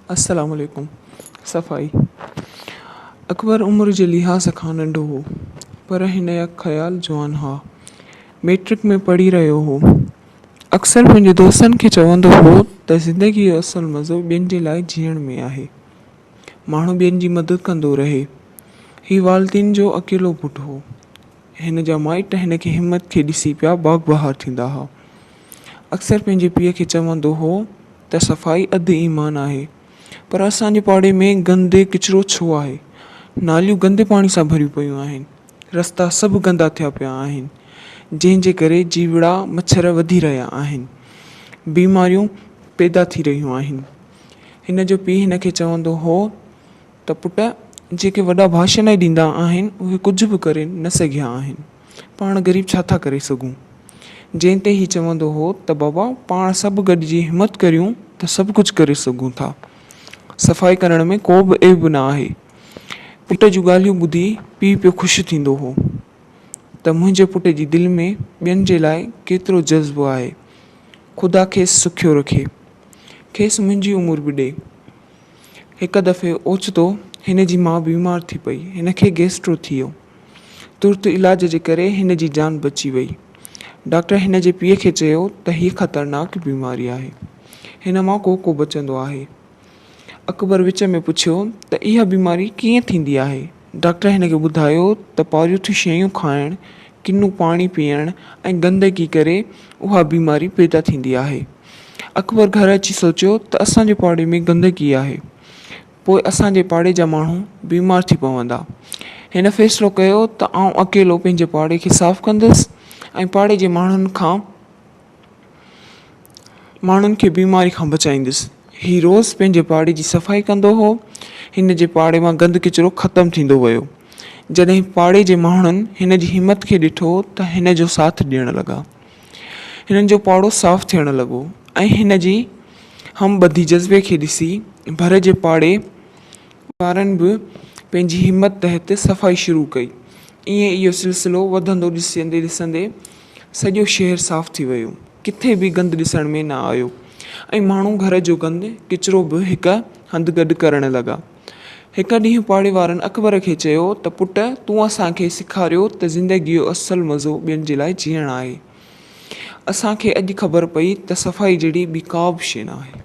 अस्सलाम वालेकुम। सफ़ाई। अकबर उम्र जे लिहाज़ खां नंढो हो, पर हिन जा ख़्याल जवान हा। मैट्रिक में पढ़ी रहियो हो। अक्सर पंहिंजे दोस्तनि खे चवंदो हो त ज़िंदगी जो असुलु मज़ो ॿियनि जे लाइ जीअण में आहे। माण्हू ॿियनि जी मदद कंदो रहे। ही वालिदैन जो अकेलो पुटु हो। हिन जा माइट हिन खे हिमत खे ॾिसी पिया बाग बहार थींदा हुआ। अक्सर पंहिंजे पीउ खे चवंदो हो त सफ़ाई अधु ईमान आहे, पर असांजे पाड़े में गंदे किचिरो छो आहे। नालियूं गंदे पाणी सां भरियूं पियूं आहिनि, रस्ता सभु गंदा थिया पिया आहिनि, जंहिंजे करे जीवड़ा मच्छर वधी रहिया आहिनि, बीमारियूं पैदा थी रहियूं आहिनि। हिन जो पीउ हिन खे चवंदो हो त पुट, जेके वॾा भाषण ॾींदा आहिनि उहे कुझु बि करे न सघिया आहिनि, पाण ग़रीब छा था करे सघूं। जंहिं ते ही चवंदो हो त बाबा, पाण सभु गॾिजी हिमत करियूं त सभु कुझु करे सघूं था। सफ़ाई करण में को बि ऐब न आहे। पुट जूं ॻाल्हियूं ॿुधी पीउ पियो ख़ुशि थींदो हो त मुंहिंजे पुट जी दिलि में ॿियनि जे लाइ केतिरो जज़्बो आहे। ख़ुदा खेसि सुखियो रखे, खेसि मुंहिंजी उमिरि बि ॾे। हिकु दफ़े ओचितो हिन जी माउ बीमार थी पई। हिन खे गैस्ट्रो थी वियो। तुर्त इलाज जे करे हिन जी जान बची वई। डॉक्टर हिन जे पीउ खे चयो त हीअ ख़तरनाक बीमारी आहे, हिन मां को बचंदो आहे। अकबर विच में पुछियो त इहा बीमारी कीअं थींदी आहे। डॉक्टर हिन खे ॿुधायो त पारियूं शयूं खाइणु, किनो पाणी पीअणु ऐं गंदगी करे उहा बीमारी पैदा थींदी आहे। अकबर घर अची सोचियो त असांजे पाड़े में गंदगी आहे, पोइ असांजे पाड़े जा माण्हू बीमार थी पवंदा। हिन फ़ैसिलो कयो त आउं अकेलो पंहिंजे पाड़े खे साफ़ु कंदुसि ऐं पाड़े जे माण्हुनि खे बीमारी खां बचाईंदुसि। ही रोज़ पंहिंजे पाड़े जी सफ़ाई कंदो हो। हिन जे पाड़े मां गंद किचिरो ख़तमु थींदो वियो। जॾहिं पाड़े जे माण्हुनि हिन जी हिमत खे ॾिठो त हिन जो साथ ॾियणु लॻा। हिननि जो पाड़ो साफ़ु थियणु लॻो ऐं हिन जी हमबदी जज़्बे खे ॾिसी भर जे पाड़े वारनि बि पंहिंजी हिमत तहत सफ़ाई शुरू कई। ईअं इहो सिलसिलो वधंदो ॾिसंदे ॾिसंदे सॼो शहर साफ़ु थी वियो। किथे बि गंद ॾिसण में न आयो ऐं माण्हू घर जो गंद किचिरो बि हिकु हंधि गॾु करणु लॻा। हिकु ॾींहुं पाड़े वारनि अकबर खे चयो त पुट, तूं असांखे सेखारियो त ज़िंदगीअ जो असुलु मज़ो ॿियनि जे लाइ जीअणु आहे। असांखे अॼु ख़बर पई त सफ़ाई जहिड़ी ॿी का बि शइ न आहे।